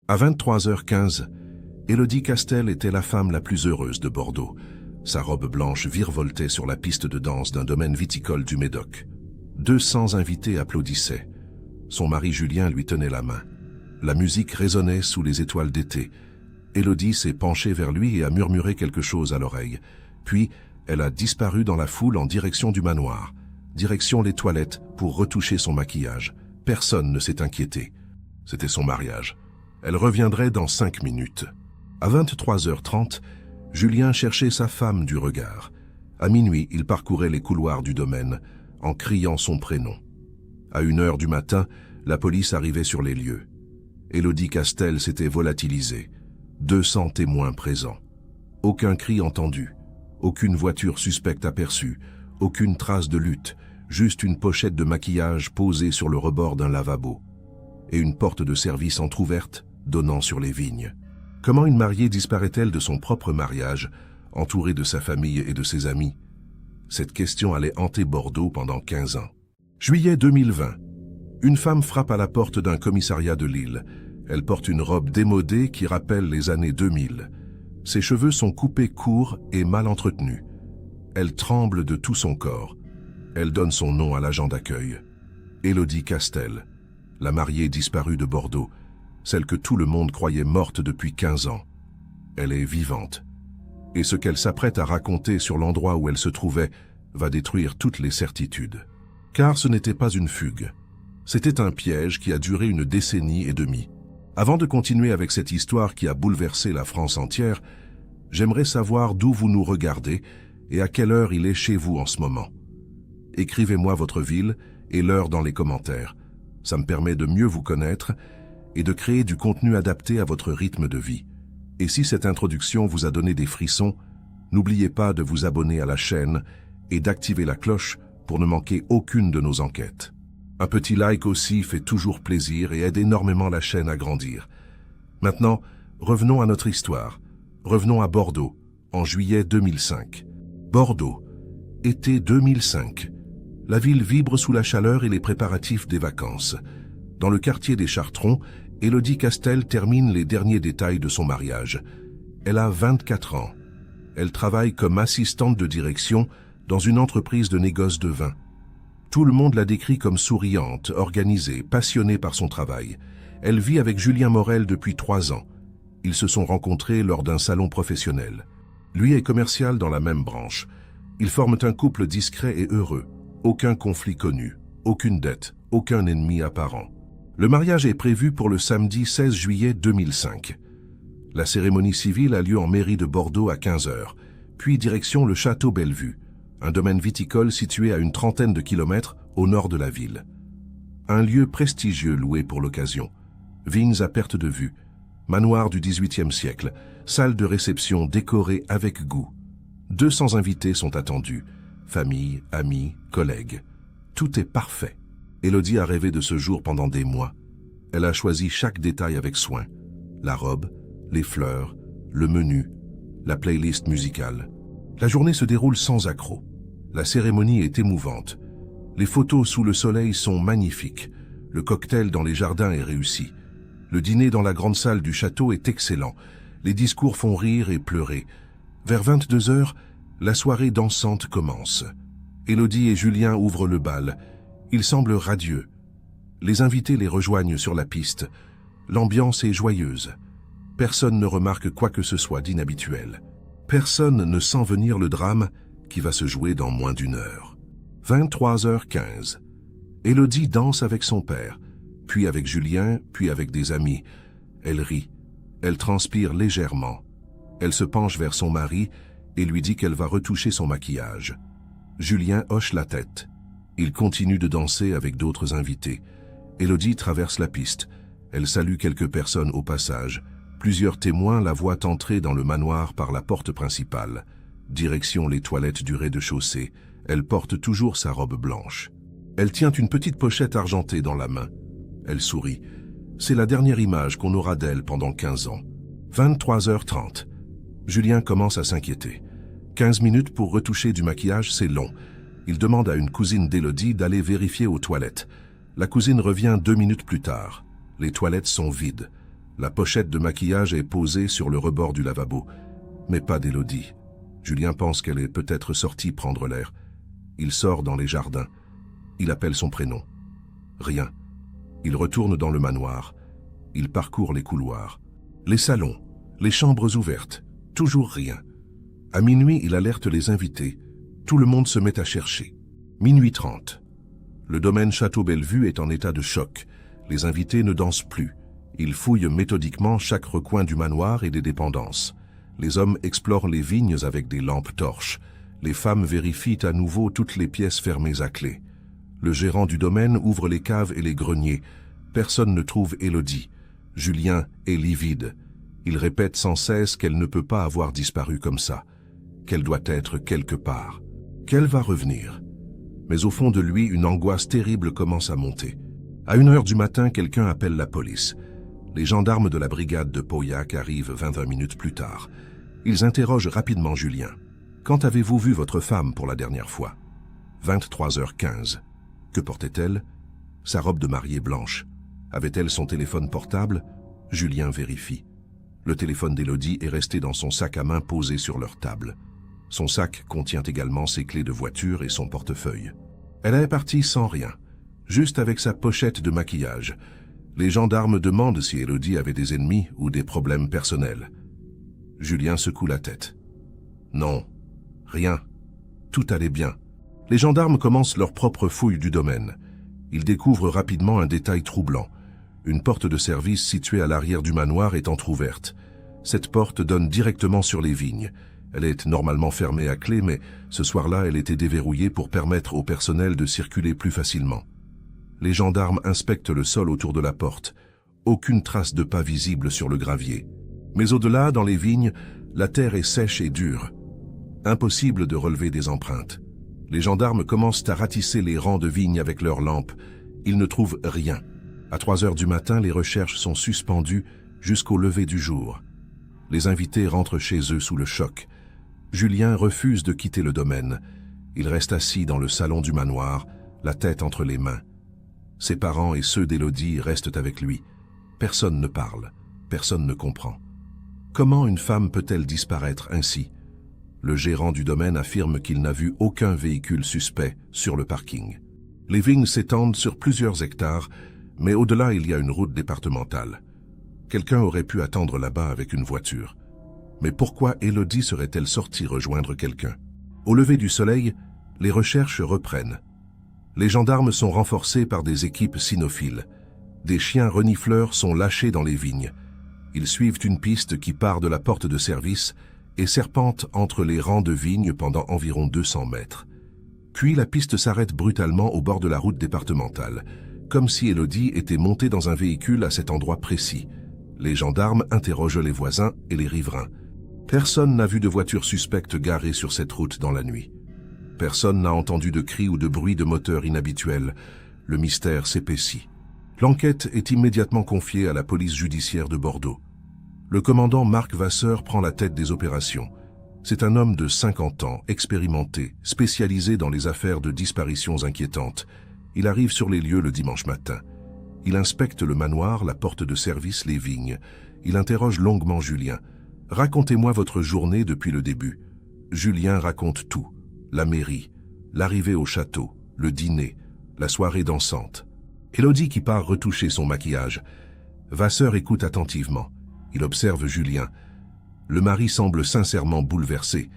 À 23h15, Élodie Castel était la femme la plus heureuse de Bordeaux. Sa robe blanche virevoltait sur la piste de danse d'un domaine viticole du Médoc. 200 invités applaudissaient. Son mari Julien lui tenait la main. La musique résonnait sous les étoiles d'été. Élodie s'est penchée vers lui et a murmuré quelque chose à l'oreille. Puis, elle a disparu dans la foule en direction du manoir, direction les toilettes pour retoucher son maquillage. Personne ne s'est inquiété. C'était son mariage. Elle reviendrait dans 5 minutes. À 23h30, Julien cherchait sa femme du regard. À minuit, il parcourait les couloirs du domaine, en criant son prénom. À 1h du matin, la police arrivait sur les lieux. Élodie Castel s'était volatilisée. 200 témoins présents. Aucun cri entendu, aucune voiture suspecte aperçue, aucune trace de lutte, juste une pochette de maquillage posée sur le rebord d'un lavabo et une porte de service entr'ouverte donnant sur les vignes. Comment une mariée disparaît-elle de son propre mariage, entourée de sa famille et de ses amis? Cette question allait hanter Bordeaux pendant 15 ans. Juillet 2020. Une femme frappe à la porte d'un commissariat de Lille. Elle porte une robe démodée qui rappelle les années 2000. Ses cheveux sont coupés courts et mal entretenus. Elle tremble de tout son corps. Elle donne son nom à l'agent d'accueil. Élodie Castel, la mariée disparue de Bordeaux, celle que tout le monde croyait morte depuis 15 ans. Elle est vivante. Et ce qu'elle s'apprête à raconter sur l'endroit où elle se trouvait va détruire toutes les certitudes. Car ce n'était pas une fugue. C'était un piège qui a duré une décennie et demie. Avant de continuer avec cette histoire qui a bouleversé la France entière, j'aimerais savoir d'où vous nous regardez et à quelle heure il est chez vous en ce moment. Écrivez-moi votre ville et l'heure dans les commentaires. Ça me permet de mieux vous connaître et de créer du contenu adapté à votre rythme de vie. Et si cette introduction vous a donné des frissons, n'oubliez pas de vous abonner à la chaîne et d'activer la cloche pour ne manquer aucune de nos enquêtes. Un petit like aussi fait toujours plaisir et aide énormément la chaîne à grandir. Maintenant, revenons à notre histoire. Revenons à Bordeaux, en juillet 2005. Bordeaux, été 2005. La ville vibre sous la chaleur et les préparatifs des vacances. Dans le quartier des Chartrons, Élodie Castel termine les derniers détails de son mariage. Elle a 24 ans. Elle travaille comme assistante de direction dans une entreprise de négoce de vin. Tout le monde la décrit comme souriante, organisée, passionnée par son travail. Elle vit avec Julien Morel depuis 3 ans. Ils se sont rencontrés lors d'un salon professionnel. Lui est commercial dans la même branche. Ils forment un couple discret et heureux. Aucun conflit connu, aucune dette, aucun ennemi apparent. Le mariage est prévu pour le samedi 16 juillet 2005. La cérémonie civile a lieu en mairie de Bordeaux à 15h, puis direction le château Bellevue, un domaine viticole situé à une trentaine de kilomètres au nord de la ville. Un lieu prestigieux loué pour l'occasion. Vignes à perte de vue, manoir du XVIIIe siècle, salle de réception décorée avec goût. 200 invités sont attendus, famille, amis, collègues. Tout est parfait. Élodie a rêvé de ce jour pendant des mois. Elle a choisi chaque détail avec soin. La robe, les fleurs, le menu, la playlist musicale. La journée se déroule sans accroc. La cérémonie est émouvante. Les photos sous le soleil sont magnifiques. Le cocktail dans les jardins est réussi. Le dîner dans la grande salle du château est excellent. Les discours font rire et pleurer. Vers 22h, la soirée dansante commence. Élodie et Julien ouvrent le bal. Ils semblent radieux. Les invités les rejoignent sur la piste. L'ambiance est joyeuse. Personne ne remarque quoi que ce soit d'inhabituel. Personne ne sent venir le drame qui va se jouer dans moins d'1 heure. 23h15. Élodie danse avec son père, puis avec Julien, puis avec des amis. Elle rit. Elle transpire légèrement. Elle se penche vers son mari et lui dit qu'elle va retoucher son maquillage. Julien hoche la tête. Il continue de danser avec d'autres invités. Élodie traverse la piste. Elle salue quelques personnes au passage. Plusieurs témoins la voient entrer dans le manoir par la porte principale. Direction les toilettes du rez-de-chaussée. Elle porte toujours sa robe blanche. Elle tient une petite pochette argentée dans la main. Elle sourit. C'est la dernière image qu'on aura d'elle pendant 15 ans. 23h30. Julien commence à s'inquiéter. 15 minutes pour retoucher du maquillage, c'est long. Il demande à une cousine d'Élodie d'aller vérifier aux toilettes. La cousine revient 2 minutes plus tard. Les toilettes sont vides. La pochette de maquillage est posée sur le rebord du lavabo, mais pas d'Élodie. Julien pense qu'elle est peut-être sortie prendre l'air. Il sort dans les jardins. Il appelle son prénom. Rien. Il retourne dans le manoir. Il parcourt les couloirs. Les salons, les chambres ouvertes, toujours rien. À minuit, il alerte les invités. Tout le monde se met à chercher. Minuit 30. Le domaine Château-Bellevue est en état de choc. Les invités ne dansent plus. Ils fouillent méthodiquement chaque recoin du manoir et des dépendances. Les hommes explorent les vignes avec des lampes torches. Les femmes vérifient à nouveau toutes les pièces fermées à clé. Le gérant du domaine ouvre les caves et les greniers. Personne ne trouve Élodie. Julien est livide. Il répète sans cesse qu'elle ne peut pas avoir disparu comme ça, qu'elle doit être quelque part, qu'elle va revenir. Mais au fond de lui, une angoisse terrible commence à monter. À 1h du matin, quelqu'un appelle la police. Les gendarmes de la brigade de Pauillac arrivent 20 minutes plus tard. Ils interrogent rapidement Julien. « Quand avez-vous vu votre femme pour la dernière fois ?» 23h15. Que portait-elle? Sa robe de mariée blanche. Avait-elle son téléphone portable? Julien vérifie. Le téléphone d'Élodie est resté dans son sac à main posé sur leur table. Son sac contient également ses clés de voiture et son portefeuille. Elle est partie sans rien, juste avec sa pochette de maquillage. Les gendarmes demandent si Élodie avait des ennemis ou des problèmes personnels. Julien secoue la tête. Non, rien. Tout allait bien. Les gendarmes commencent leur propre fouille du domaine. Ils découvrent rapidement un détail troublant. Une porte de service située à l'arrière du manoir est entrouverte. Cette porte donne directement sur les vignes. Elle est normalement fermée à clé, mais ce soir-là, elle était déverrouillée pour permettre au personnel de circuler plus facilement. Les gendarmes inspectent le sol autour de la porte. Aucune trace de pas visible sur le gravier. Mais au-delà, dans les vignes, la terre est sèche et dure. Impossible de relever des empreintes. Les gendarmes commencent à ratisser les rangs de vignes avec leurs lampes. Ils ne trouvent rien. À 3h du matin, les recherches sont suspendues jusqu'au lever du jour. Les invités rentrent chez eux sous le choc. Julien refuse de quitter le domaine. Il reste assis dans le salon du manoir, la tête entre les mains. Ses parents et ceux d'Élodie restent avec lui. Personne ne parle, personne ne comprend. Comment une femme peut-elle disparaître ainsi? Le gérant du domaine affirme qu'il n'a vu aucun véhicule suspect sur le parking. Les vignes s'étendent sur plusieurs hectares, mais au-delà, il y a une route départementale. Quelqu'un aurait pu attendre là-bas avec une voiture. Mais pourquoi Élodie serait-elle sortie rejoindre quelqu'un? Au lever du soleil, les recherches reprennent. Les gendarmes sont renforcés par des équipes cynophiles. Des chiens renifleurs sont lâchés dans les vignes. Ils suivent une piste qui part de la porte de service et serpente entre les rangs de vignes pendant environ 200 mètres. Puis la piste s'arrête brutalement au bord de la route départementale, comme si Élodie était montée dans un véhicule à cet endroit précis. Les gendarmes interrogent les voisins et les riverains. Personne n'a vu de voiture suspecte garée sur cette route dans la nuit. Personne n'a entendu de cris ou de bruit de moteur inhabituel. Le mystère s'épaissit. L'enquête est immédiatement confiée à la police judiciaire de Bordeaux. Le commandant Marc Vasseur prend la tête des opérations. C'est un homme de 50 ans, expérimenté, spécialisé dans les affaires de disparitions inquiétantes. Il arrive sur les lieux le dimanche matin. Il inspecte le manoir, la porte de service, les vignes. Il interroge longuement Julien. « Racontez-moi votre journée depuis le début. » Julien raconte tout. La mairie, l'arrivée au château, le dîner, la soirée dansante. Élodie qui part retoucher son maquillage. Vasseur écoute attentivement. Il observe Julien. Le mari semble sincèrement bouleversé.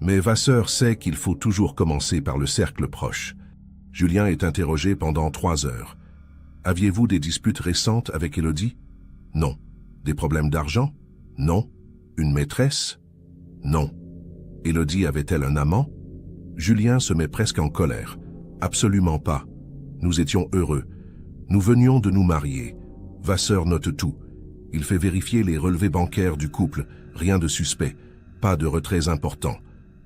Mais Vasseur sait qu'il faut toujours commencer par le cercle proche. Julien est interrogé pendant 3 heures. Aviez-vous des disputes récentes avec Élodie? Non. Des problèmes d'argent? Non. Une maîtresse? Non. Élodie avait-elle un amant? Julien se met presque en colère. Absolument pas. Nous étions heureux. Nous venions de nous marier. Vasseur note tout. Il fait vérifier les relevés bancaires du couple. Rien de suspect. Pas de retraits importants.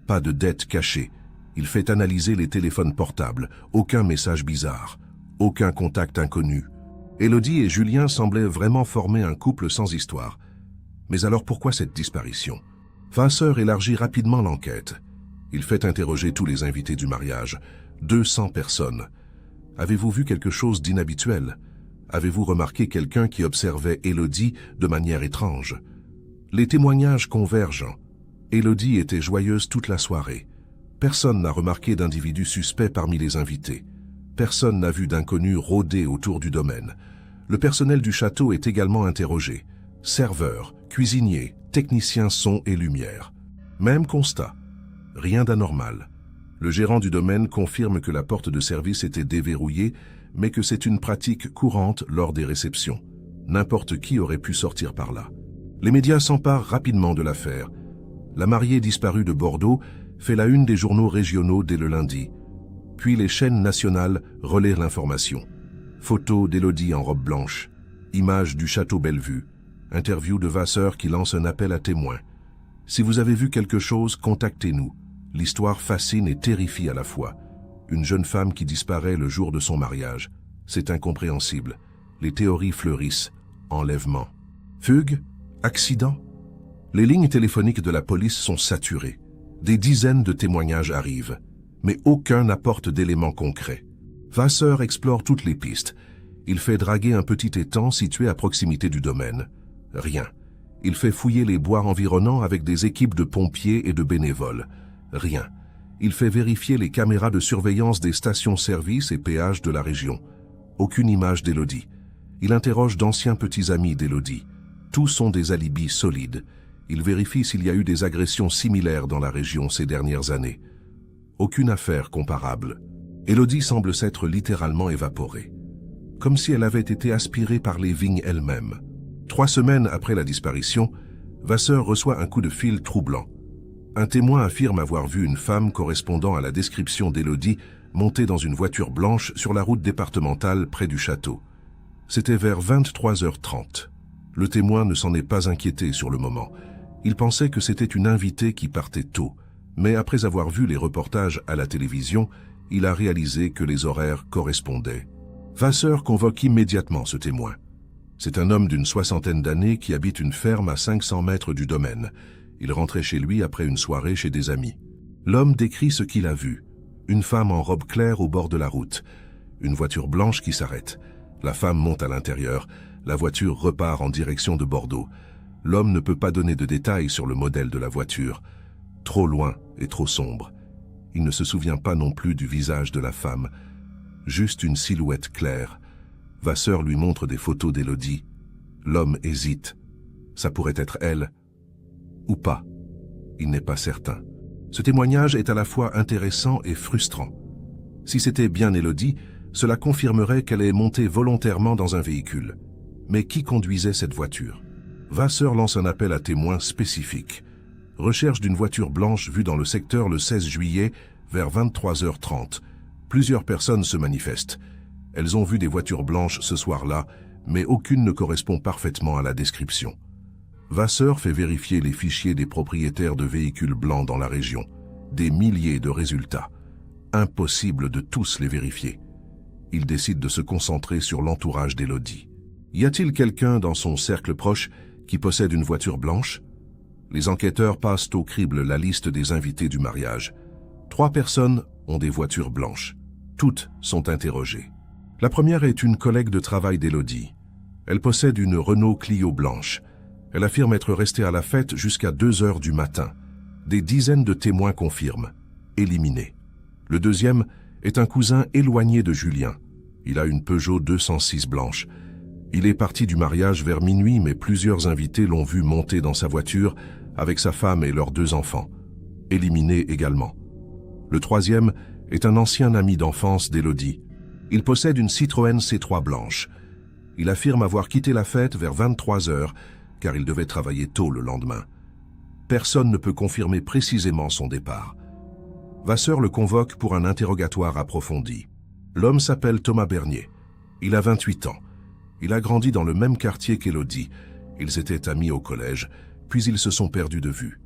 Pas de dettes cachées. Il fait analyser les téléphones portables. Aucun message bizarre. Aucun contact inconnu. Élodie et Julien semblaient vraiment former un couple sans histoire. Mais alors pourquoi cette disparition? Vasseur élargit rapidement l'enquête. Il fait interroger tous les invités du mariage. 200 personnes. Avez-vous vu quelque chose d'inhabituel? Avez-vous remarqué quelqu'un qui observait Élodie de manière étrange? Les témoignages convergent. Élodie était joyeuse toute la soirée. Personne n'a remarqué d'individu suspect parmi les invités. Personne n'a vu d'inconnus rôder autour du domaine. Le personnel du château est également interrogé. Serveurs, cuisiniers, techniciens son et lumière. Même constat. Rien d'anormal. Le gérant du domaine confirme que la porte de service était déverrouillée, mais que c'est une pratique courante lors des réceptions. N'importe qui aurait pu sortir par là. Les médias s'emparent rapidement de l'affaire. La mariée disparue de Bordeaux fait la une des journaux régionaux dès le lundi. Puis les chaînes nationales relaient l'information. Photos d'Élodie en robe blanche, images du château Bellevue, interview de Vasseur qui lance un appel à témoins. Si vous avez vu quelque chose, contactez-nous. L'histoire fascine et terrifie à la fois. Une jeune femme qui disparaît le jour de son mariage. C'est incompréhensible. Les théories fleurissent. Enlèvement. Fugue? Accident? Les lignes téléphoniques de la police sont saturées. Des dizaines de témoignages arrivent, mais aucun n'apporte d'éléments concrets. Vasseur explore toutes les pistes. Il fait draguer un petit étang situé à proximité du domaine. Rien. Il fait fouiller les bois environnants avec des équipes de pompiers et de bénévoles. Rien. Il fait vérifier les caméras de surveillance des stations-service et péages de la région. Aucune image d'Élodie. Il interroge d'anciens petits amis d'Élodie. Tous sont des alibis solides. Il vérifie s'il y a eu des agressions similaires dans la région ces dernières années. Aucune affaire comparable. Élodie semble s'être littéralement évaporée. Comme si elle avait été aspirée par les vignes elles-mêmes. 3 semaines après la disparition, Vasseur reçoit un coup de fil troublant. Un témoin affirme avoir vu une femme correspondant à la description d'Élodie montée dans une voiture blanche sur la route départementale près du château. C'était vers 23h30. Le témoin ne s'en est pas inquiété sur le moment. Il pensait que c'était une invitée qui partait tôt, mais après avoir vu les reportages à la télévision, il a réalisé que les horaires correspondaient. Vasseur convoque immédiatement ce témoin. C'est un homme d'une 60aine d'années qui habite une ferme à 500 mètres du domaine. Il rentrait chez lui après une soirée chez des amis. L'homme décrit ce qu'il a vu. Une femme en robe claire au bord de la route. Une voiture blanche qui s'arrête. La femme monte à l'intérieur. La voiture repart en direction de Bordeaux. L'homme ne peut pas donner de détails sur le modèle de la voiture. Trop loin et trop sombre. Il ne se souvient pas non plus du visage de la femme. Juste une silhouette claire. Vasseur lui montre des photos d'Élodie. L'homme hésite. Ça pourrait être elle ou pas. Il n'est pas certain. Ce témoignage est à la fois intéressant et frustrant. Si c'était bien Élodie, cela confirmerait qu'elle est montée volontairement dans un véhicule. Mais qui conduisait cette voiture? Vasseur lance un appel à témoins spécifique. Recherche d'une voiture blanche vue dans le secteur le 16 juillet vers 23h30. Plusieurs personnes se manifestent. Elles ont vu des voitures blanches ce soir-là, mais aucune ne correspond parfaitement à la description. Vasseur fait vérifier les fichiers des propriétaires de véhicules blancs dans la région. Des milliers de résultats. Impossible de tous les vérifier. Il décide de se concentrer sur l'entourage d'Élodie. Y a-t-il quelqu'un dans son cercle proche qui possède une voiture blanche? Les enquêteurs passent au crible la liste des invités du mariage. 3 personnes ont des voitures blanches. Toutes sont interrogées. La première est une collègue de travail d'Élodie. Elle possède une Renault Clio blanche. Elle affirme être restée à la fête jusqu'à 2h du matin. Des dizaines de témoins confirment. Éliminé. Le deuxième est un cousin éloigné de Julien. Il a une Peugeot 206 blanche. Il est parti du mariage vers minuit, mais plusieurs invités l'ont vu monter dans sa voiture avec sa femme et leurs 2 enfants. Éliminé également. Le troisième est un ancien ami d'enfance d'Élodie. Il possède une Citroën C3 blanche. Il affirme avoir quitté la fête vers 23h, car il devait travailler tôt le lendemain. Personne ne peut confirmer précisément son départ. Vasseur le convoque pour un interrogatoire approfondi. L'homme s'appelle Thomas Bernier. Il a 28 ans. Il a grandi dans le même quartier qu'Élodie. Ils étaient amis au collège, puis ils se sont perdus de vue.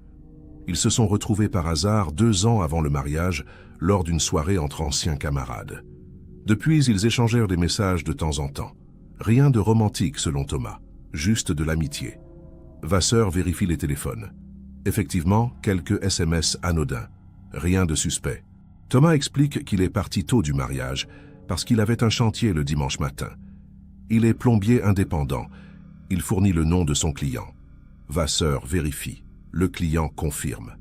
Ils se sont retrouvés par hasard 2 ans avant le mariage, lors d'une soirée entre anciens camarades. Depuis, ils échangèrent des messages de temps en temps. Rien de romantique selon Thomas, juste de l'amitié. Vasseur vérifie les téléphones. Effectivement, quelques SMS anodins. Rien de suspect. Thomas explique qu'il est parti tôt du mariage, parce qu'il avait un chantier le dimanche matin. Il est plombier indépendant. Il fournit le nom de son client. Vasseur vérifie. Le client confirme.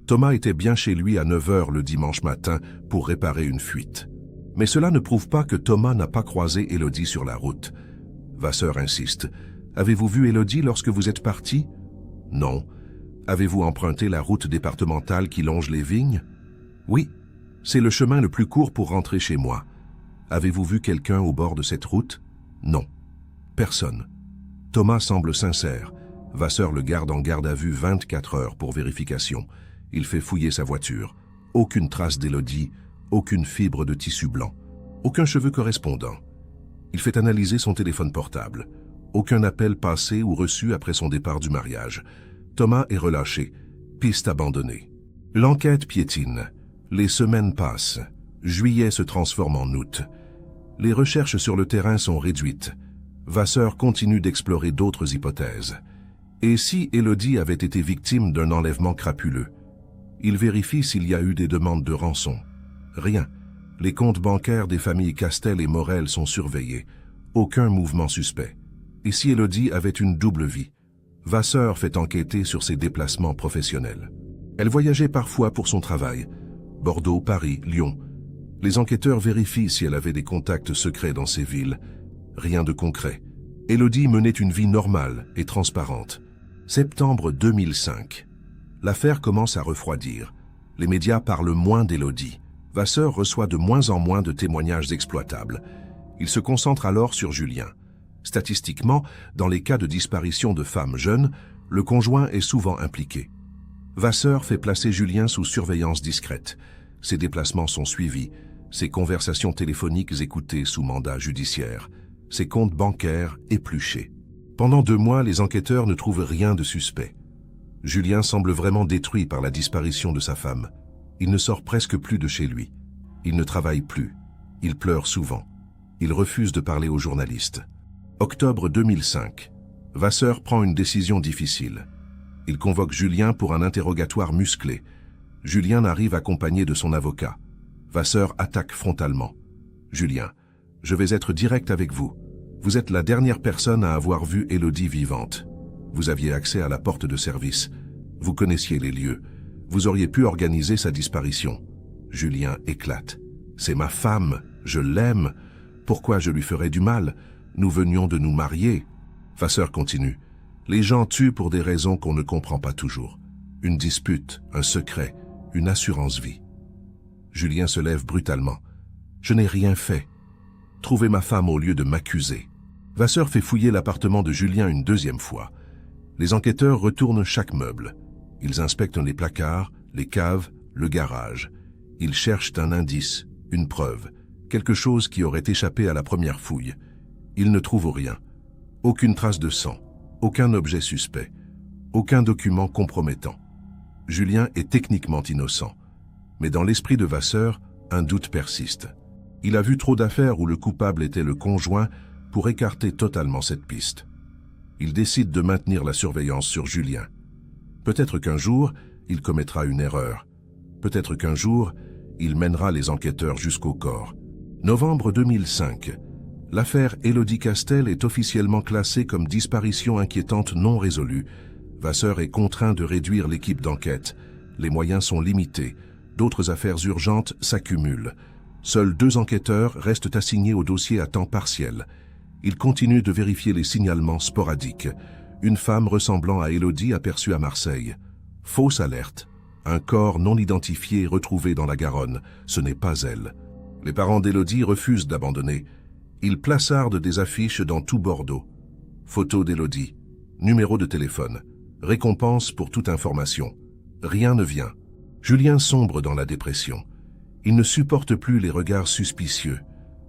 Thomas était bien chez lui à 9 h le dimanche matin pour réparer une fuite. Mais cela ne prouve pas que Thomas n'a pas croisé Élodie sur la route. Vasseur insiste. Avez-vous vu Élodie lorsque vous êtes parti? Non. Avez-vous emprunté la route départementale qui longe les vignes? Oui. C'est le chemin le plus court pour rentrer chez moi. Avez-vous vu quelqu'un au bord de cette route? Non. Personne. Thomas semble sincère. Vasseur le garde en garde à vue 24 heures pour vérification. Il fait fouiller sa voiture. Aucune trace d'Élodie, aucune fibre de tissu blanc, aucun cheveu correspondant. Il fait analyser son téléphone portable. Aucun appel passé ou reçu après son départ du mariage. Thomas est relâché. Piste abandonnée. L'enquête piétine. Les semaines passent. Juillet se transforme en août. Les recherches sur le terrain sont réduites. Vasseur continue d'explorer d'autres hypothèses. Et si Élodie avait été victime d'un enlèvement crapuleux? Il vérifie s'il y a eu des demandes de rançon. Rien. Les comptes bancaires des familles Castel et Morel sont surveillés. Aucun mouvement suspect. Et si Élodie avait une double vie? Vasseur fait enquêter sur ses déplacements professionnels. Elle voyageait parfois pour son travail. Bordeaux, Paris, Lyon. Les enquêteurs vérifient si elle avait des contacts secrets dans ces villes. Rien de concret. Élodie menait une vie normale et transparente. Septembre 2005. L'affaire commence à refroidir. Les médias parlent moins d'Élodie. Vasseur reçoit de moins en moins de témoignages exploitables. Il se concentre alors sur Julien. Statistiquement, dans les cas de disparition de femmes jeunes, le conjoint est souvent impliqué. Vasseur fait placer Julien sous surveillance discrète. Ses déplacements sont suivis, ses conversations téléphoniques écoutées sous mandat judiciaire, ses comptes bancaires épluchés. Pendant 2 mois, les enquêteurs ne trouvent rien de suspect. Julien semble vraiment détruit par la disparition de sa femme. Il ne sort presque plus de chez lui. Il ne travaille plus. Il pleure souvent. Il refuse de parler aux journalistes. Octobre 2005. Vasseur prend une décision difficile. Il convoque Julien pour un interrogatoire musclé. Julien arrive accompagné de son avocat. Vasseur attaque frontalement. Julien, je vais être direct avec vous. Vous êtes la dernière personne à avoir vu Élodie vivante. Vous aviez accès à la porte de service. Vous connaissiez les lieux. Vous auriez pu organiser sa disparition. Julien éclate. C'est ma femme, je l'aime. Pourquoi je lui ferais du mal? Nous venions de nous marier. Vasseur continue. Les gens tuent pour des raisons qu'on ne comprend pas toujours. Une dispute, un secret, une assurance-vie. Julien se lève brutalement. Je n'ai rien fait. Trouvez ma femme au lieu de m'accuser. Vasseur fait fouiller l'appartement de Julien une 2e fois. Les enquêteurs retournent chaque meuble. Ils inspectent les placards, les caves, le garage. Ils cherchent un indice, une preuve, quelque chose qui aurait échappé à la première fouille. Ils ne trouvent rien. Aucune trace de sang, aucun objet suspect, aucun document compromettant. Julien est techniquement innocent. Mais dans l'esprit de Vasseur, un doute persiste. Il a vu trop d'affaires où le coupable était le conjoint pour écarter totalement cette piste. Il décide de maintenir la surveillance sur Julien. Peut-être qu'un jour, il commettra une erreur. Peut-être qu'un jour, il mènera les enquêteurs jusqu'au corps. Novembre 2005. L'affaire Élodie Castel est officiellement classée comme disparition inquiétante non résolue. Vasseur est contraint de réduire l'équipe d'enquête. Les moyens sont limités. D'autres affaires urgentes s'accumulent. Seuls 2 enquêteurs restent assignés au dossier à temps partiel. Ils continuent de vérifier les signalements sporadiques. Une femme ressemblant à Élodie aperçue à Marseille. Fausse alerte. Un corps non identifié retrouvé dans la Garonne. Ce n'est pas elle. Les parents d'Élodie refusent d'abandonner. Ils plaçardent des affiches dans tout Bordeaux. Photo d'Élodie. Numéro de téléphone. Récompense pour toute information. Rien ne vient. Julien sombre dans la dépression. Il ne supporte plus les regards suspicieux.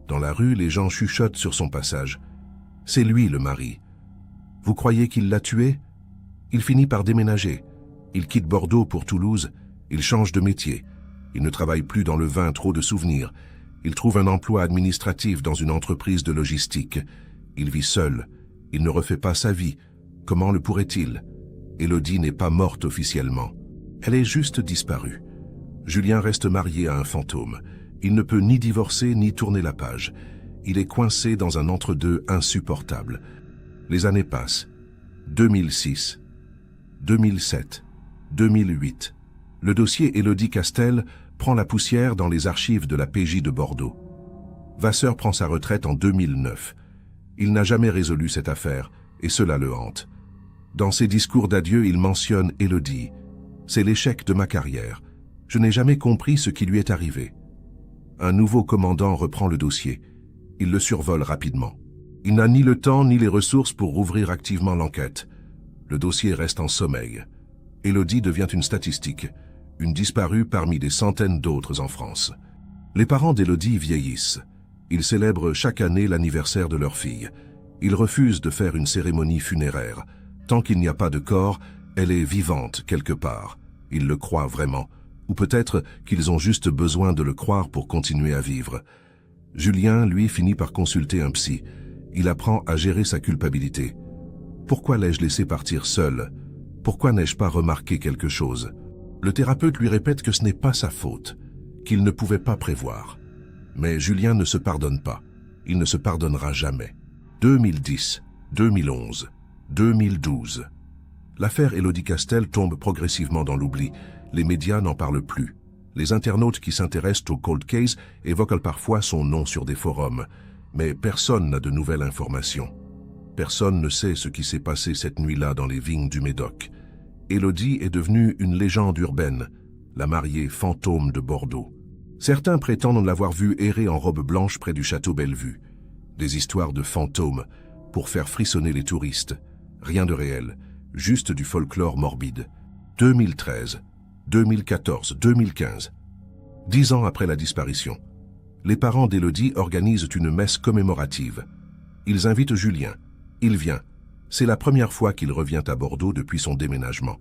Dans la rue, les gens chuchotent sur son passage. C'est lui le mari. Vous croyez qu'il l'a tué? Il finit par déménager. Il quitte Bordeaux pour Toulouse. Il change de métier. Il ne travaille plus dans le vin, trop de souvenirs. Il trouve un emploi administratif dans une entreprise de logistique. Il vit seul. Il ne refait pas sa vie. Comment le pourrait-il? Élodie n'est pas morte officiellement. Elle est juste disparue. Julien reste marié à un fantôme. Il ne peut ni divorcer ni tourner la page. il est coincé dans un entre-deux insupportable. Les années passent. 2006, 2007, 2008. Le dossier Élodie Castel prend la poussière dans les archives de la PJ de Bordeaux. Vasseur prend sa retraite en 2009. Il n'a jamais résolu cette affaire, et cela le hante. Dans ses discours d'adieu, il mentionne Élodie. « C'est l'échec de ma carrière. Je n'ai jamais compris ce qui lui est arrivé. » Un nouveau commandant reprend le dossier. Il le survole rapidement. Il n'a ni le temps ni les ressources pour rouvrir activement l'enquête. Le dossier reste en sommeil. Élodie devient une statistique, une disparue parmi des centaines d'autres en France. Les parents d'Élodie vieillissent. Ils célèbrent chaque année l'anniversaire de leur fille. Ils refusent de faire une cérémonie funéraire. Tant qu'il n'y a pas de corps, elle est vivante quelque part. Ils le croient vraiment. Ou peut-être qu'ils ont juste besoin de le croire pour continuer à vivre. Julien, lui, finit par consulter un psy. Il apprend à gérer sa culpabilité. Pourquoi l'ai-je laissé partir seul? Pourquoi n'ai-je pas remarqué quelque chose? Le thérapeute lui répète que ce n'est pas sa faute, qu'il ne pouvait pas prévoir. Mais Julien ne se pardonne pas. Il ne se pardonnera jamais. 2010, 2011, 2012. L'affaire Élodie Castel tombe progressivement dans l'oubli. Les médias n'en parlent plus. Les internautes qui s'intéressent au cold case évoquent parfois son nom sur des forums. Mais personne n'a de nouvelles informations. Personne ne sait ce qui s'est passé cette nuit-là dans les vignes du Médoc. Élodie est devenue une légende urbaine, la mariée fantôme de Bordeaux. Certains prétendent l'avoir vue errer en robe blanche près du château Bellevue. Des histoires de fantômes pour faire frissonner les touristes. Rien de réel, juste du folklore morbide. 2013, 2014, 2015. 10 ans après la disparition, les parents d'Élodie organisent une messe commémorative. Ils invitent Julien. Il vient. C'est la première fois qu'il revient à Bordeaux depuis son déménagement.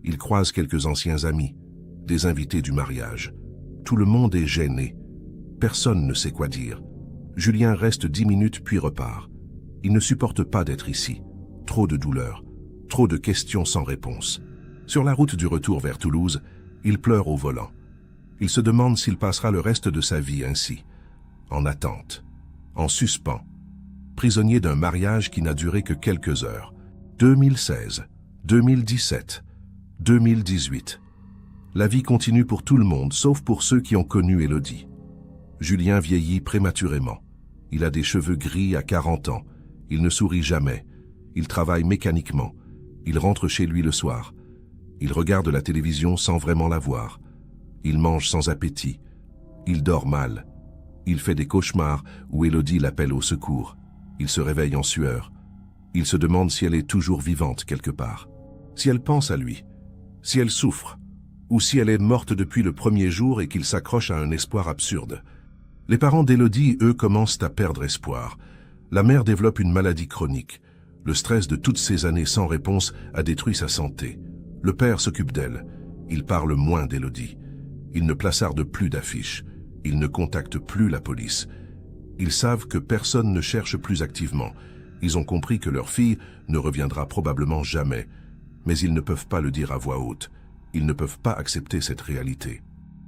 Il croise quelques anciens amis, des invités du mariage. Tout le monde est gêné. Personne ne sait quoi dire. Julien reste 10 minutes puis repart. Il ne supporte pas d'être ici. Trop de douleur, trop de questions sans réponse. Sur la route du retour vers Toulouse, il pleure au volant. Il se demande s'il passera le reste de sa vie ainsi, en attente, en suspens, prisonnier d'un mariage qui n'a duré que quelques heures. 2016, 2017, 2018. La vie continue pour tout le monde, sauf pour ceux qui ont connu Élodie. Julien vieillit prématurément. Il a des cheveux gris à 40 ans. Il ne sourit jamais. Il travaille mécaniquement. Il rentre chez lui le soir. Il regarde la télévision sans vraiment la voir. Il mange sans appétit. Il dort mal. Il fait des cauchemars où Élodie l'appelle au secours. Il se réveille en sueur. Il se demande si elle est toujours vivante quelque part. Si elle pense à lui. Si elle souffre. Ou si elle est morte depuis le premier jour et qu'il s'accroche à un espoir absurde. Les parents d'Élodie, eux, commencent à perdre espoir. La mère développe une maladie chronique. Le stress de toutes ces années sans réponse a détruit sa santé. Le père s'occupe d'elle. Il parle moins d'Élodie. Il ne plaçarde plus d'affiches. Il ne contacte plus la police. Ils savent que personne ne cherche plus activement. Ils ont compris que leur fille ne reviendra probablement jamais. Mais ils ne peuvent pas le dire à voix haute. Ils ne peuvent pas accepter cette réalité.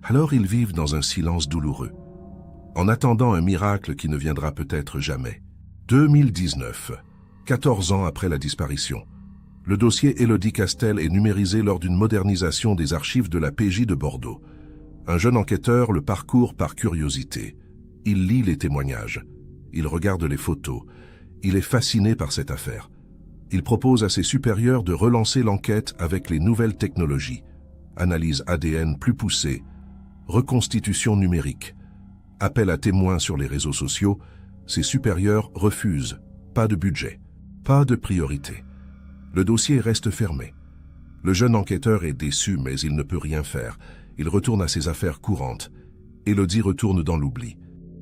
Alors ils vivent dans un silence douloureux, en attendant un miracle qui ne viendra peut-être jamais. 2019, 14 ans après la disparition. Le dossier Élodie Castel est numérisé lors d'une modernisation des archives de la PJ de Bordeaux. Un jeune enquêteur le parcourt par curiosité. Il lit les témoignages. Il regarde les photos. Il est fasciné par cette affaire. Il propose à ses supérieurs de relancer l'enquête avec les nouvelles technologies. Analyse ADN plus poussée, reconstitution numérique, appel à témoins sur les réseaux sociaux. Ses supérieurs refusent. Pas de budget, pas de priorité. Le dossier reste fermé. Le jeune enquêteur est déçu, mais il ne peut rien faire. Il retourne à ses affaires courantes. Élodie retourne dans l'oubli.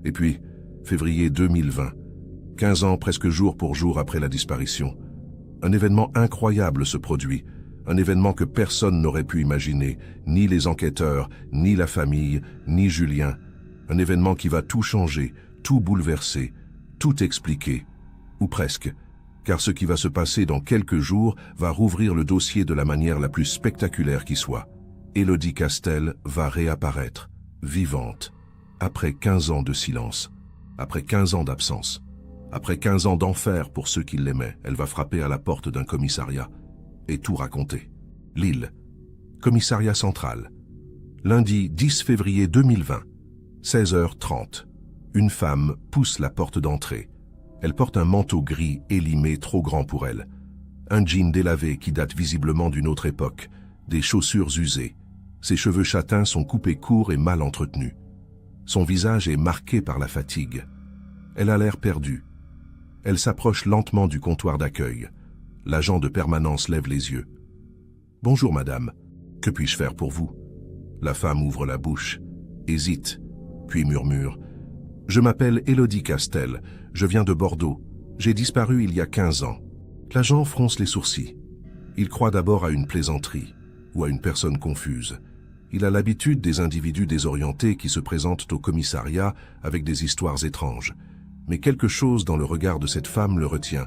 Et puis, février 2020, 15 ans presque jour pour jour après la disparition, un événement incroyable se produit, un événement que personne n'aurait pu imaginer, ni les enquêteurs, ni la famille, ni Julien. Un événement qui va tout changer, tout bouleverser, tout expliquer, ou presque, car ce qui va se passer dans quelques jours va rouvrir le dossier de la manière la plus spectaculaire qui soit. Élodie Castel va réapparaître, vivante, après 15 ans de silence. Après 15 ans d'absence, après 15 ans d'enfer pour ceux qui l'aimaient, elle va frapper à la porte d'un commissariat et tout raconter. Lille, commissariat central. Lundi 10 février 2020, 16h30. Une femme pousse la porte d'entrée. Elle porte un manteau gris élimé trop grand pour elle. Un jean délavé qui date visiblement d'une autre époque. Des chaussures usées. Ses cheveux châtains sont coupés courts et mal entretenus. Son visage est marqué par la fatigue. Elle a l'air perdue. Elle s'approche lentement du comptoir d'accueil. L'agent de permanence lève les yeux. « Bonjour madame, que puis-je faire pour vous ?» La femme ouvre la bouche, hésite, puis murmure. « Je m'appelle Élodie Castel, je viens de Bordeaux. J'ai disparu il y a 15 ans. » L'agent fronce les sourcils. Il croit d'abord à une plaisanterie ou à une personne confuse. Il a l'habitude des individus désorientés qui se présentent au commissariat avec des histoires étranges. Mais quelque chose dans le regard de cette femme le retient.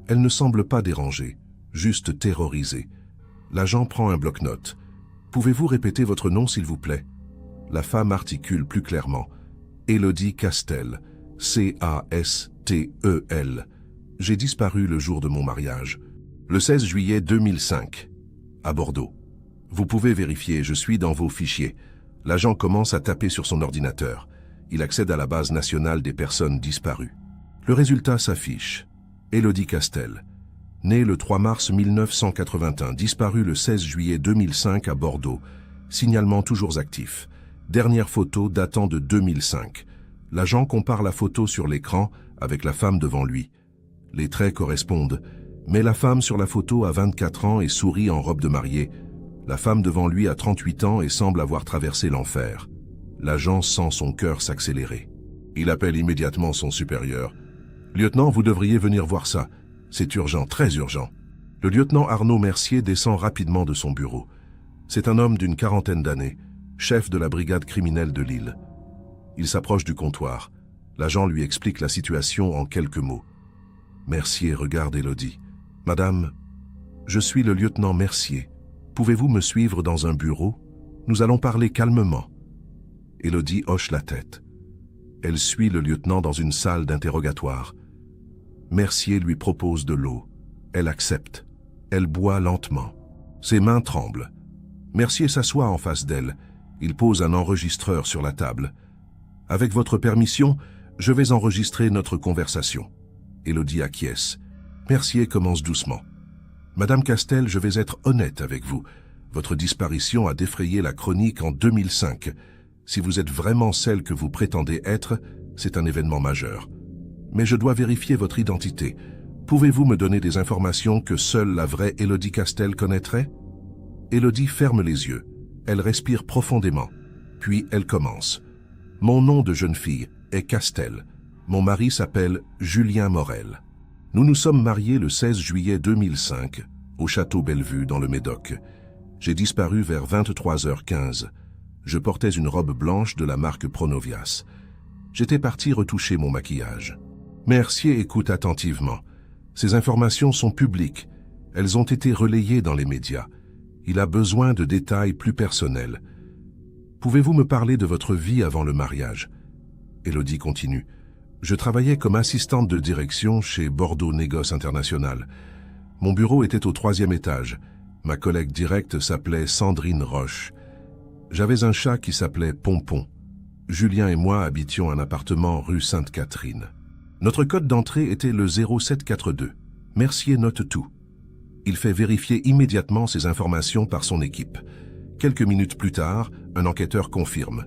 Elle ne semble pas dérangée, juste terrorisée. L'agent prend un bloc-notes. « Pouvez-vous répéter votre nom, s'il vous plaît ?» La femme articule plus clairement. « Élodie Castel, C-A-S-T-E-L. J'ai disparu le jour de mon mariage. Le 16 juillet 2005, à Bordeaux. Vous pouvez vérifier, je suis dans vos fichiers. » L'agent commence à taper sur son ordinateur. Il accède à la base nationale des personnes disparues. Le résultat s'affiche. Élodie Castel, née le 3 mars 1981, disparue le 16 juillet 2005 à Bordeaux. Signalement toujours actif. Dernière photo datant de 2005. L'agent compare la photo sur l'écran avec la femme devant lui. Les traits correspondent, mais la femme sur la photo a 24 ans et sourit en robe de mariée. La femme devant lui a 38 ans et semble avoir traversé l'enfer. L'agent sent son cœur s'accélérer. Il appelle immédiatement son supérieur. « Lieutenant, vous devriez venir voir ça. C'est urgent, très urgent. » Le lieutenant Arnaud Mercier descend rapidement de son bureau. C'est un homme d'une quarantaine d'années, chef de la brigade criminelle de Lille. Il s'approche du comptoir. L'agent lui explique la situation en quelques mots. Mercier regarde Élodie. « Madame, je suis le lieutenant Mercier. Pouvez-vous me suivre dans un bureau? Nous allons parler calmement. » Élodie hoche la tête. Elle suit le lieutenant dans une salle d'interrogatoire. Mercier lui propose de l'eau. Elle accepte. Elle boit lentement. Ses mains tremblent. Mercier s'assoit en face d'elle. Il pose un enregistreur sur la table. « Avec votre permission, je vais enregistrer notre conversation. » Élodie acquiesce. Mercier commence doucement. « Madame Castel, je vais être honnête avec vous. Votre disparition a défrayé la chronique en 2005. Si vous êtes vraiment celle que vous prétendez être, c'est un événement majeur. Mais je dois vérifier votre identité. Pouvez-vous me donner des informations que seule la vraie Élodie Castel connaîtrait ?» Élodie ferme les yeux. Elle respire profondément. Puis elle commence. « Mon nom de jeune fille est Castel. Mon mari s'appelle Julien Morel. Nous nous sommes mariés le 16 juillet 2005 au Château Bellevue dans le Médoc. J'ai disparu vers 23h15. Je portais une robe blanche de la marque Pronovias. J'étais parti retoucher mon maquillage. » Mercier écoute attentivement. Ces informations sont publiques. Elles ont été relayées dans les médias. Il a besoin de détails plus personnels. Pouvez-vous me parler de votre vie avant le mariage? Élodie continue. Je travaillais comme assistante de direction chez Bordeaux Négoce International. Mon bureau était au 3e étage. Ma collègue directe s'appelait Sandrine Roche. J'avais un chat qui s'appelait Pompon. Julien et moi habitions un appartement rue Sainte-Catherine. Notre code d'entrée était le 0742. Mercier note tout. Il fait vérifier immédiatement ces informations par son équipe. Quelques minutes plus tard, un enquêteur confirme.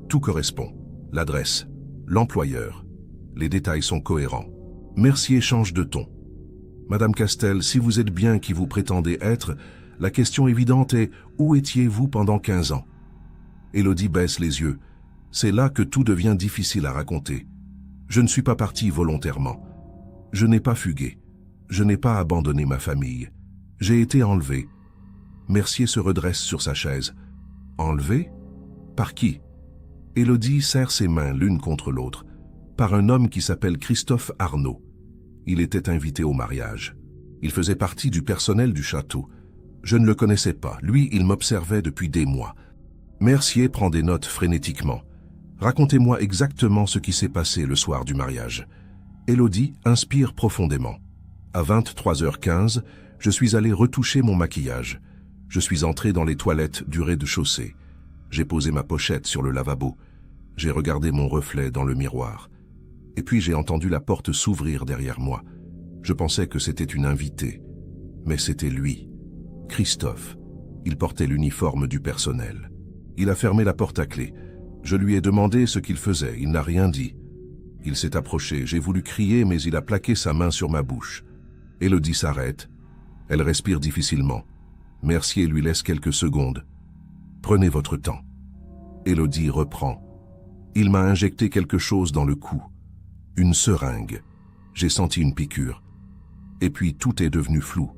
Tout correspond. L'adresse, l'employeur. Les détails sont cohérents. Mercier change de ton. Madame Castel, si vous êtes bien qui vous prétendez être, la question évidente est « Où étiez-vous pendant 15 ans ?» Élodie baisse les yeux. C'est là que tout devient difficile à raconter. Je ne suis pas parti volontairement. Je n'ai pas fugué. Je n'ai pas abandonné ma famille. J'ai été enlevé. Mercier se redresse sur sa chaise. Enlevé? Par qui? Élodie serre ses mains l'une contre l'autre. Par un homme qui s'appelle Christophe Arnaud. Il était invité au mariage. Il faisait partie du personnel du château. Je ne le connaissais pas. Lui, il m'observait depuis des mois. Mercier prend des notes frénétiquement. Racontez-moi exactement ce qui s'est passé le soir du mariage. Élodie inspire profondément. À 23h15, je suis allé retoucher mon maquillage. Je suis entré dans les toilettes du rez-de-chaussée. J'ai posé ma pochette sur le lavabo. J'ai regardé mon reflet dans le miroir. Et puis j'ai entendu la porte s'ouvrir derrière moi. Je pensais que c'était une invitée. Mais c'était lui, Christophe. Il portait l'uniforme du personnel. Il a fermé la porte à clé. Je lui ai demandé ce qu'il faisait. Il n'a rien dit. Il s'est approché. J'ai voulu crier, mais il a plaqué sa main sur ma bouche. Élodie s'arrête. Elle respire difficilement. Mercier lui laisse quelques secondes. Prenez votre temps. Élodie reprend. Il m'a injecté quelque chose dans le cou. Une seringue. J'ai senti une piqûre. Et puis tout est devenu flou.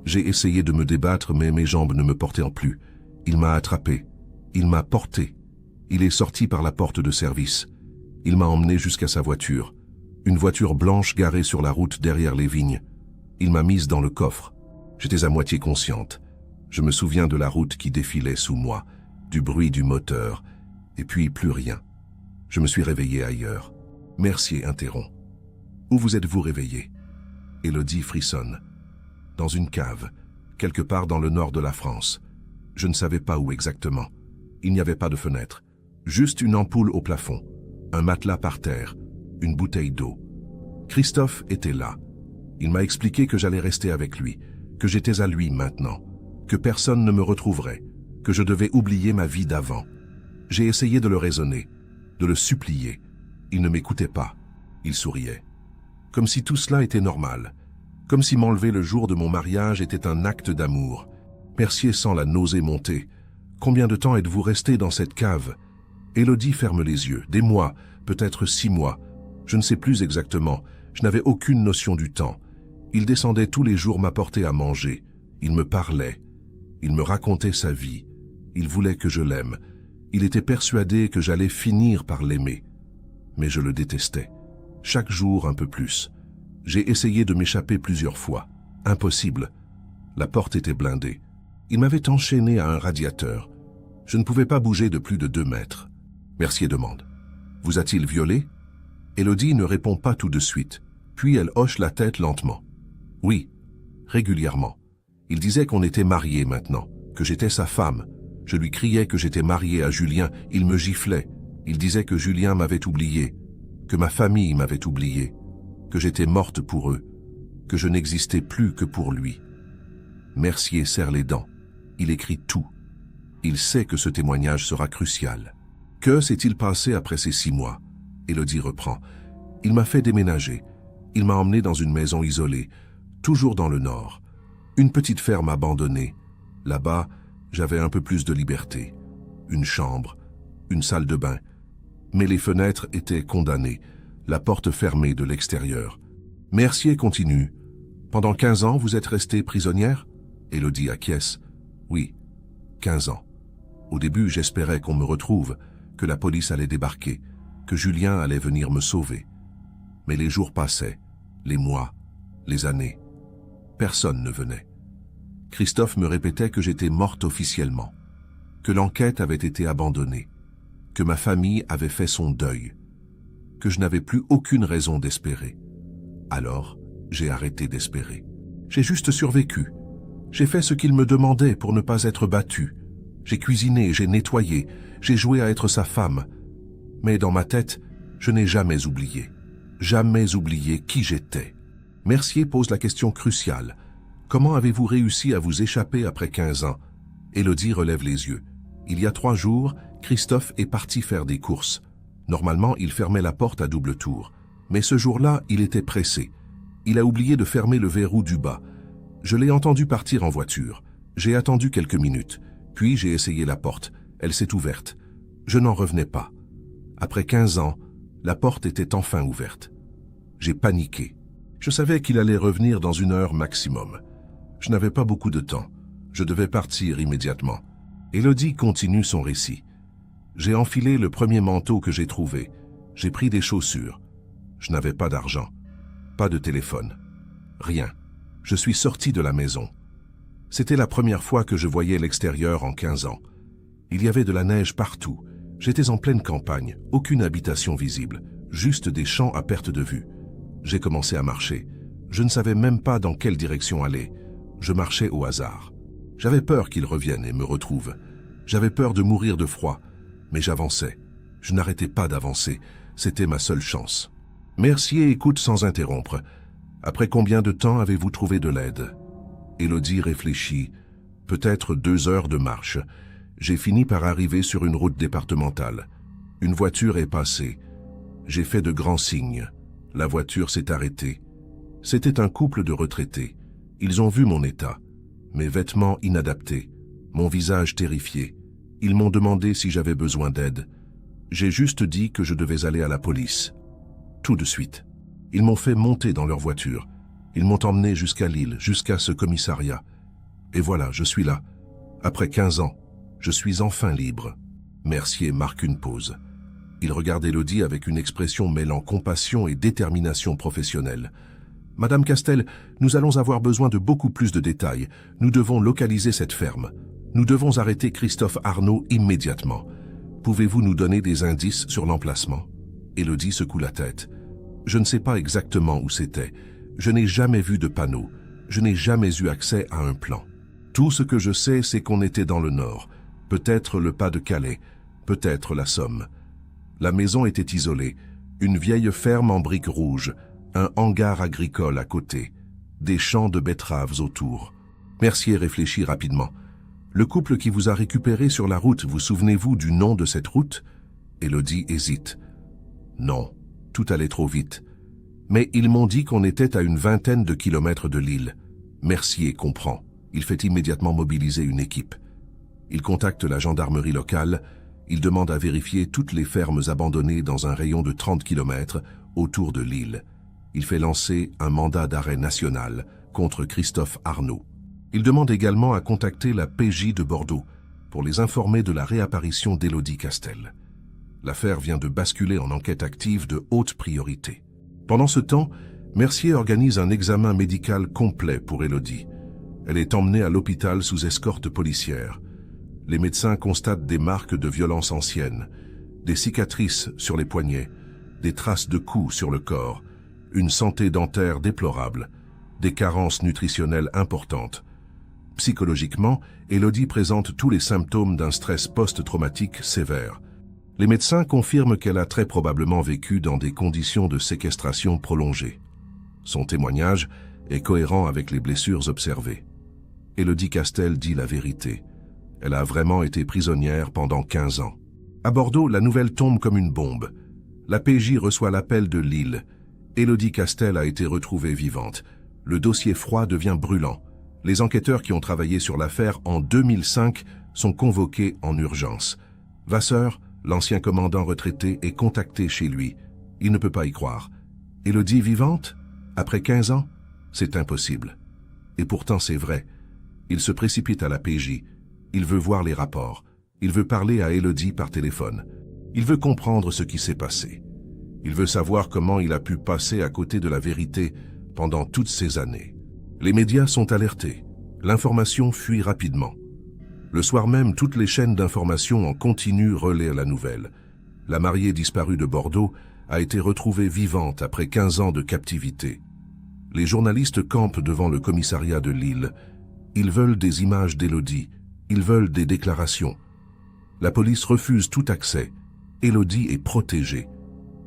J'ai essayé de me débattre, mais mes jambes ne me portaient plus. Il m'a attrapé. Il m'a porté. Il est sorti par la porte de service. Il m'a emmené jusqu'à sa voiture. Une voiture blanche garée sur la route derrière les vignes. Il m'a mise dans le coffre. J'étais à moitié consciente. Je me souviens de la route qui défilait sous moi, du bruit du moteur, et puis plus rien. Je me suis réveillé ailleurs. Mercier interrompt. Où vous êtes-vous réveillé? Élodie frissonne. Dans une cave, quelque part dans le nord de la France. Je ne savais pas où exactement. Il n'y avait pas de fenêtre. Juste une ampoule au plafond, un matelas par terre, une bouteille d'eau. Christophe était là. Il m'a expliqué que j'allais rester avec lui, que j'étais à lui maintenant, que personne ne me retrouverait, que je devais oublier ma vie d'avant. J'ai essayé de le raisonner, de le supplier. Il ne m'écoutait pas. Il souriait. Comme si tout cela était normal. Comme si m'enlever le jour de mon mariage était un acte d'amour. Mercier sent la nausée monter. Combien de temps êtes-vous resté dans cette cave? Élodie ferme les yeux. Des mois, peut-être 6 mois. Je ne sais plus exactement. Je n'avais aucune notion du temps. Il descendait tous les jours m'apporter à manger. Il me parlait. Il me racontait sa vie. Il voulait que je l'aime. Il était persuadé que j'allais finir par l'aimer. Mais je le détestais. Chaque jour un peu plus. J'ai essayé de m'échapper plusieurs fois. Impossible. La porte était blindée. Il m'avait enchaîné à un radiateur. Je ne pouvais pas bouger de plus de 2 mètres. Mercier demande. Vous a-t-il violé? Élodie ne répond pas tout de suite. Puis elle hoche la tête lentement. Oui, régulièrement. Il disait qu'on était mariés maintenant, que j'étais sa femme. Je lui criais que j'étais marié à Julien. Il me giflait. Il disait que Julien m'avait oublié, que ma famille m'avait oublié, que j'étais morte pour eux, que je n'existais plus que pour lui. Mercier serre les dents. Il écrit tout. Il sait que ce témoignage sera crucial. Que s'est-il passé après ces 6 mois? Élodie reprend. Il m'a fait déménager. Il m'a emmené dans une maison isolée, toujours dans le nord. Une petite ferme abandonnée. Là-bas, j'avais un peu plus de liberté. Une chambre, une salle de bain. Mais les fenêtres étaient condamnées, la porte fermée de l'extérieur. Mercier continue. Pendant 15 ans, vous êtes restée prisonnière? Élodie acquiesce. Oui, 15 ans. Au début, j'espérais qu'on me retrouve, que la police allait débarquer, que Julien allait venir me sauver. Mais les jours passaient, les mois, les années. Personne ne venait. Christophe me répétait que j'étais morte officiellement, que l'enquête avait été abandonnée, que ma famille avait fait son deuil, que je n'avais plus aucune raison d'espérer. Alors, j'ai arrêté d'espérer. J'ai juste survécu. J'ai fait ce qu'il me demandait pour ne pas être battue. J'ai cuisiné, j'ai nettoyé, j'ai joué à être sa femme. Mais dans ma tête, je n'ai jamais oublié qui j'étais. Mercier pose la question cruciale. Comment avez-vous réussi à vous échapper après 15 ans? Élodie relève les yeux. Il y a 3 jours, Christophe est parti faire des courses. Normalement, il fermait la porte à double tour. Mais ce jour-là, il était pressé. Il a oublié de fermer le verrou du bas. Je l'ai entendu partir en voiture. J'ai attendu quelques minutes. Puis j'ai essayé la porte. Elle s'est ouverte. Je n'en revenais pas. Après 15 ans, la porte était enfin ouverte. J'ai paniqué. Je savais qu'il allait revenir dans 1 heure maximum. Je n'avais pas beaucoup de temps. Je devais partir immédiatement. Élodie continue son récit. J'ai enfilé le premier manteau que j'ai trouvé. J'ai pris des chaussures. Je n'avais pas d'argent. Pas de téléphone. Rien. Je suis sorti de la maison. C'était la première fois que je voyais l'extérieur en 15 ans. Il y avait de la neige partout. J'étais en pleine campagne, aucune habitation visible, juste des champs à perte de vue. J'ai commencé à marcher. Je ne savais même pas dans quelle direction aller. Je marchais au hasard. J'avais peur qu'ils reviennent et me retrouvent. J'avais peur de mourir de froid, mais j'avançais. Je n'arrêtais pas d'avancer. C'était ma seule chance. Mercier écoute sans interrompre. Après combien de temps avez-vous trouvé de l'aide? Élodie réfléchit. Peut-être 2 heures de marche. J'ai fini par arriver sur une route départementale. Une voiture est passée. J'ai fait de grands signes. La voiture s'est arrêtée. C'était un couple de retraités. Ils ont vu mon état. Mes vêtements inadaptés. Mon visage terrifié. Ils m'ont demandé si j'avais besoin d'aide. J'ai juste dit que je devais aller à la police. Tout de suite. Ils m'ont fait monter dans leur voiture. Ils m'ont emmené jusqu'à Lille, jusqu'à ce commissariat. Et voilà, je suis là. Après 15 ans, je suis enfin libre. Mercier marque une pause. Il regarde Élodie avec une expression mêlant compassion et détermination professionnelle. « Madame Castel, nous allons avoir besoin de beaucoup plus de détails. Nous devons localiser cette ferme. Nous devons arrêter Christophe Arnaud immédiatement. Pouvez-vous nous donner des indices sur l'emplacement ?» Élodie secoue la tête. « Je ne sais pas exactement où c'était. Je n'ai jamais vu de panneau. Je n'ai jamais eu accès à un plan. Tout ce que je sais, c'est qu'on était dans le nord. Peut-être le Pas-de-Calais, peut-être la Somme. La maison était isolée. Une vieille ferme en briques rouges. Un hangar agricole à côté, des champs de betteraves autour. » Mercier réfléchit rapidement. « Le couple qui vous a récupéré sur la route, vous souvenez-vous du nom de cette route ?» Élodie hésite. « Non, tout allait trop vite. Mais ils m'ont dit qu'on était à une 20aine de kilomètres de Lille. » Mercier comprend. Il fait immédiatement mobiliser une équipe. Il contacte la gendarmerie locale. Il demande à vérifier toutes les fermes abandonnées dans un rayon de 30 kilomètres autour de Lille. Il fait lancer un mandat d'arrêt national contre Christophe Arnaud. Il demande également à contacter la PJ de Bordeaux pour les informer de la réapparition d'Élodie Castel. L'affaire vient de basculer en enquête active de haute priorité. Pendant ce temps, Mercier organise un examen médical complet pour Élodie. Elle est emmenée à l'hôpital sous escorte policière. Les médecins constatent des marques de violence anciennes, des cicatrices sur les poignets, des traces de coups sur le corps, une santé dentaire déplorable, des carences nutritionnelles importantes. Psychologiquement, Élodie présente tous les symptômes d'un stress post-traumatique sévère. Les médecins confirment qu'elle a très probablement vécu dans des conditions de séquestration prolongées. Son témoignage est cohérent avec les blessures observées. Élodie Castel dit la vérité. Elle a vraiment été prisonnière pendant 15 ans. À Bordeaux, la nouvelle tombe comme une bombe. La PJ reçoit l'appel de Lille. Élodie Castel a été retrouvée vivante. Le dossier froid devient brûlant. Les enquêteurs qui ont travaillé sur l'affaire en 2005 sont convoqués en urgence. Vasseur, l'ancien commandant retraité, est contacté chez lui. Il ne peut pas y croire. Élodie vivante? Après 15 ans? C'est impossible. Et pourtant c'est vrai. Il se précipite à la PJ. Il veut voir les rapports. Il veut parler à Élodie par téléphone. Il veut comprendre ce qui s'est passé. Il veut savoir comment il a pu passer à côté de la vérité pendant toutes ces années. Les médias sont alertés. L'information fuit rapidement. Le soir même, toutes les chaînes d'information en continu relaient la nouvelle. La mariée disparue de Bordeaux a été retrouvée vivante après 15 ans de captivité. Les journalistes campent devant le commissariat de Lille. Ils veulent des images d'Élodie. Ils veulent des déclarations. La police refuse tout accès. Élodie est protégée.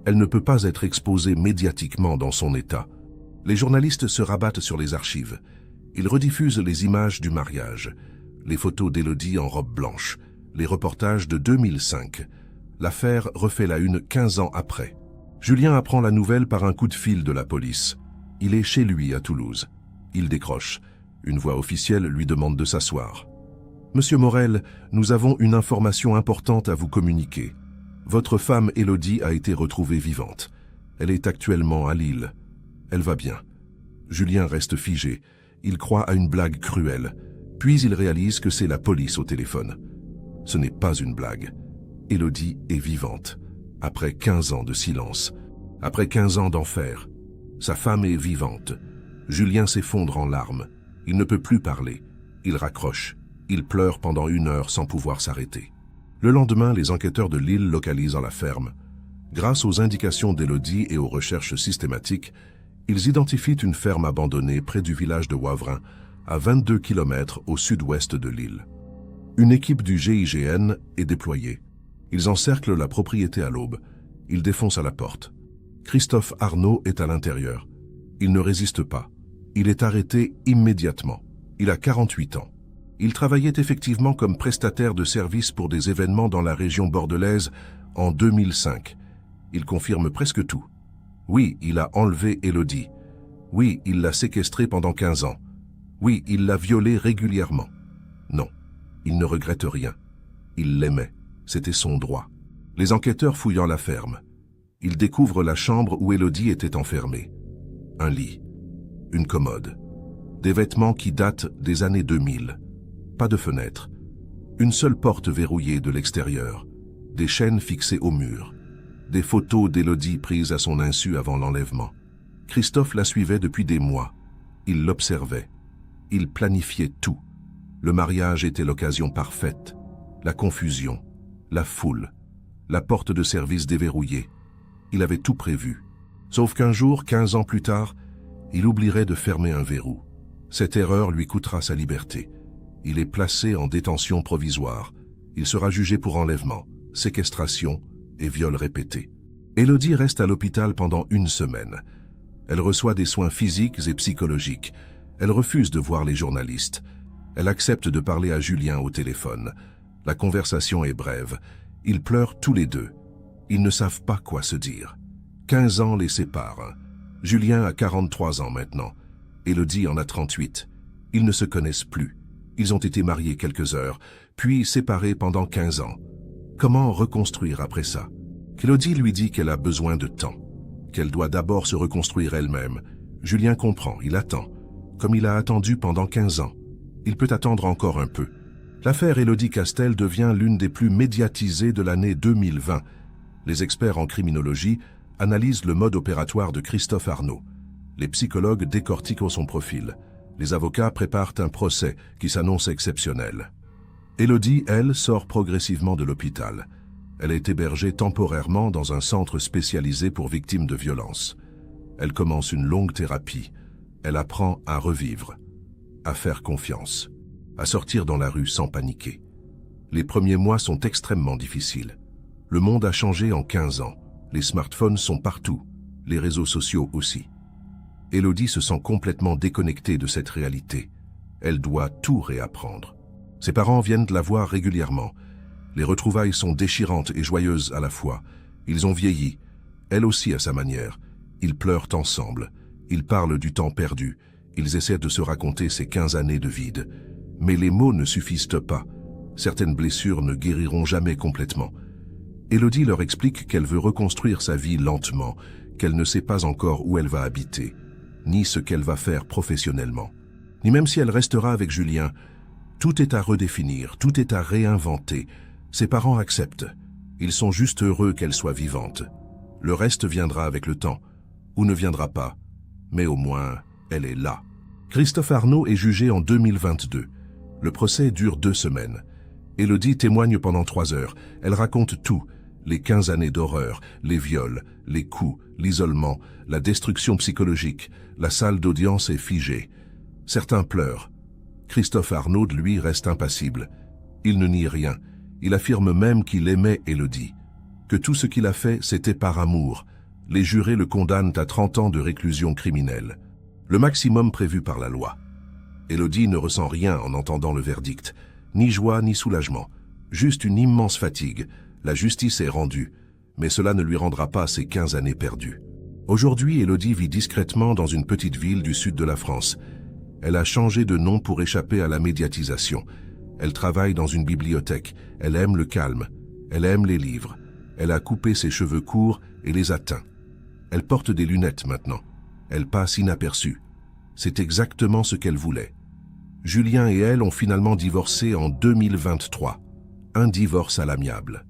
Elle ne peut pas être exposée médiatiquement dans son état. Les journalistes se rabattent sur les archives. Ils rediffusent les images du mariage, les photos d'Élodie en robe blanche, les reportages de 2005. L'affaire refait la une 15 ans après. Julien apprend la nouvelle par un coup de fil de la police. Il est chez lui à Toulouse. Il décroche. Une voix officielle lui demande de s'asseoir. « Monsieur Morel, nous avons une information importante à vous communiquer. Votre femme Élodie a été retrouvée vivante. Elle est actuellement à Lille. Elle va bien. » Julien reste figé. Il croit à une blague cruelle. Puis il réalise que c'est la police au téléphone. Ce n'est pas une blague. Élodie est vivante. Après 15 ans de silence. Après 15 ans d'enfer. Sa femme est vivante. Julien s'effondre en larmes. Il ne peut plus parler. Il raccroche. Il pleure pendant 1 heure sans pouvoir s'arrêter. Le lendemain, les enquêteurs de Lille localisent la ferme. Grâce aux indications d'Élodie et aux recherches systématiques, ils identifient une ferme abandonnée près du village de Wavrin, à 22 km au sud-ouest de Lille. Une équipe du GIGN est déployée. Ils encerclent la propriété à l'aube. Ils défoncent à la porte. Christophe Arnaud est à l'intérieur. Il ne résiste pas. Il est arrêté immédiatement. Il a 48 ans. Il travaillait effectivement comme prestataire de services pour des événements dans la région bordelaise en 2005. Il confirme presque tout. Oui, il a enlevé Élodie. Oui, il l'a séquestrée pendant 15 ans. Oui, il l'a violée régulièrement. Non, il ne regrette rien. Il l'aimait. C'était son droit. Les enquêteurs fouillant la ferme. Ils découvrent la chambre où Élodie était enfermée. Un lit. Une commode. Des vêtements qui datent des années 2000. Pas de fenêtre. Une seule porte verrouillée de l'extérieur. Des chaînes fixées au mur. Des photos d'Élodie prises à son insu avant l'enlèvement. Christophe la suivait depuis des mois. Il l'observait. Il planifiait tout. Le mariage était l'occasion parfaite. La confusion, la foule, la porte de service déverrouillée. Il avait tout prévu. Sauf qu'un jour, 15 ans plus tard, il oublierait de fermer un verrou. Cette erreur lui coûtera sa liberté. Il est placé en détention provisoire. Il sera jugé pour enlèvement, séquestration et viol répété. Élodie reste à l'hôpital pendant 1 semaine. Elle reçoit des soins physiques et psychologiques. Elle refuse de voir les journalistes. Elle accepte de parler à Julien au téléphone. La conversation est brève. Ils pleurent tous les deux. Ils ne savent pas quoi se dire. 15 ans les séparent. Julien a 43 ans maintenant. Élodie en a 38. Ils ne se connaissent plus. Ils ont été mariés quelques heures, puis séparés pendant 15 ans. Comment reconstruire après ça? Élodie lui dit qu'elle a besoin de temps, qu'elle doit d'abord se reconstruire elle-même. Julien comprend, il attend, comme il a attendu pendant 15 ans. Il peut attendre encore un peu. L'affaire Élodie Castel devient l'une des plus médiatisées de l'année 2020. Les experts en criminologie analysent le mode opératoire de Christophe Arnaud. Les psychologues décortiquent son profil. Les avocats préparent un procès qui s'annonce exceptionnel. Élodie, elle, sort progressivement de l'hôpital. Elle est hébergée temporairement dans un centre spécialisé pour victimes de violences. Elle commence une longue thérapie. Elle apprend à revivre, à faire confiance, à sortir dans la rue sans paniquer. Les premiers mois sont extrêmement difficiles. Le monde a changé en 15 ans. Les smartphones sont partout, les réseaux sociaux aussi. Élodie se sent complètement déconnectée de cette réalité. Elle doit tout réapprendre. Ses parents viennent la voir régulièrement. Les retrouvailles sont déchirantes et joyeuses à la fois. Ils ont vieilli, elle aussi à sa manière. Ils pleurent ensemble. Ils parlent du temps perdu. Ils essaient de se raconter ces 15 années de vide. Mais les mots ne suffisent pas. Certaines blessures ne guériront jamais complètement. Élodie leur explique qu'elle veut reconstruire sa vie lentement, qu'elle ne sait pas encore où elle va habiter, ni ce qu'elle va faire professionnellement, ni même si elle restera avec Julien. Tout est à redéfinir, tout est à réinventer. Ses parents acceptent. Ils sont juste heureux qu'elle soit vivante. Le reste viendra avec le temps, ou ne viendra pas. Mais au moins, elle est là. Christophe Arnaud est jugé en 2022. Le procès dure 2 semaines. Élodie témoigne pendant 3 heures. Elle raconte tout. Les 15 années d'horreur, les viols, les coups, l'isolement, la destruction psychologique. La salle d'audience est figée. Certains pleurent. Christophe Arnaud, lui, reste impassible. Il ne nie rien. Il affirme même qu'il aimait Élodie. Que tout ce qu'il a fait, c'était par amour. Les jurés le condamnent à 30 ans de réclusion criminelle. Le maximum prévu par la loi. Élodie ne ressent rien en entendant le verdict. Ni joie, ni soulagement. Juste une immense fatigue. La justice est rendue. Mais cela ne lui rendra pas ses 15 années perdues. Aujourd'hui, Élodie vit discrètement dans une petite ville du sud de la France. Elle a changé de nom pour échapper à la médiatisation. Elle travaille dans une bibliothèque. Elle aime le calme. Elle aime les livres. Elle a coupé ses cheveux courts et les a teints. Elle porte des lunettes maintenant. Elle passe inaperçue. C'est exactement ce qu'elle voulait. Julien et elle ont finalement divorcé en 2023. Un divorce à l'amiable.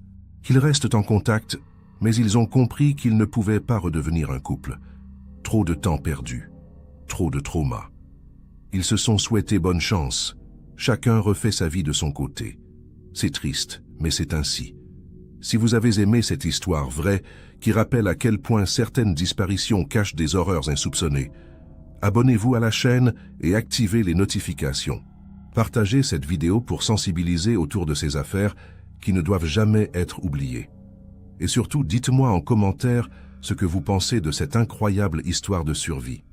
Ils restent en contact, mais ils ont compris qu'ils ne pouvaient pas redevenir un couple. Trop de temps perdu. Trop de trauma. Ils se sont souhaités bonne chance. Chacun refait sa vie de son côté. C'est triste, mais c'est ainsi. Si vous avez aimé cette histoire vraie, qui rappelle à quel point certaines disparitions cachent des horreurs insoupçonnées, abonnez-vous à la chaîne et activez les notifications. Partagez cette vidéo pour sensibiliser autour de ces affaires qui ne doivent jamais être oubliées. Et surtout, dites-moi en commentaire ce que vous pensez de cette incroyable histoire de survie.